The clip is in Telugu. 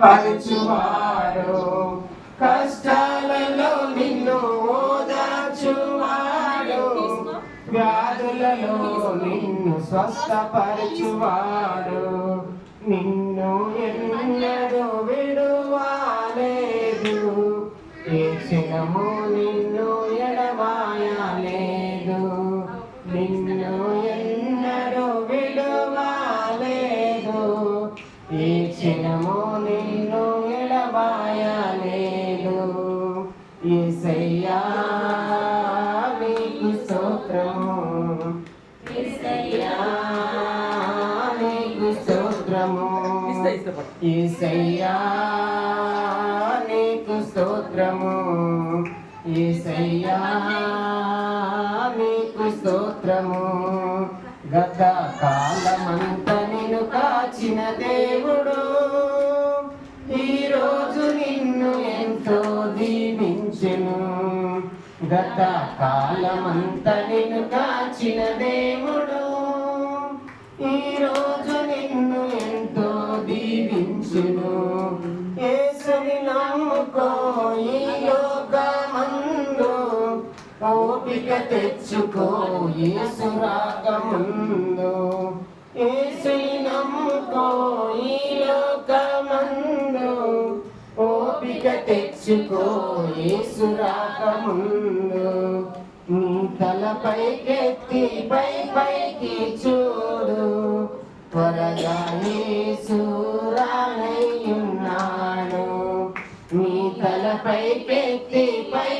పరచువాడు, కష్టాలలో నిన్ను ఓదార్చువాడు, వ్యాధులలో నిన్ను స్వస్థపరచువాడు, నిన్ను ఎన్నడూ విడువాలేదు, ఏ క్షణము నిన్ను ఎడబాయలేదు, నిన్ను ఎన్నడూ విడువాలేదు, ఏ క్షణము నిన్ను ఎడబాయలేదు. యేసయ్యా నీకు స్తోత్రము, యేసయ్యా నీకు స్తోత్రము, యేసయ్యా నీకు స్తోత్రము, యేసయ్యా నీకు స్తోత్రము. గత కాలమంత నిన్ను కాచిన దేవుడు ఈరోజు నిన్ను ఎంతో దీవించెను. గత కాలమంత నిన్ను కాచిన దేవుడు ఈరోజు నిన్ను ఎంతో దీవించెను. యేసుని నమ్ముకో ఈ లోకమందు, ఓపిక తెచ్చుకో యేసు రాకముందు. యేసుని నమ్ముకో ఈ లోకమందు, ఓపిక తెచ్చుకో యేసు రాకముందు. నీ తలపైకెత్తి పైకి చూడు, త్వరగా యేసు రానయ్యున్నాడు. నీ తలపైకెత్తి పై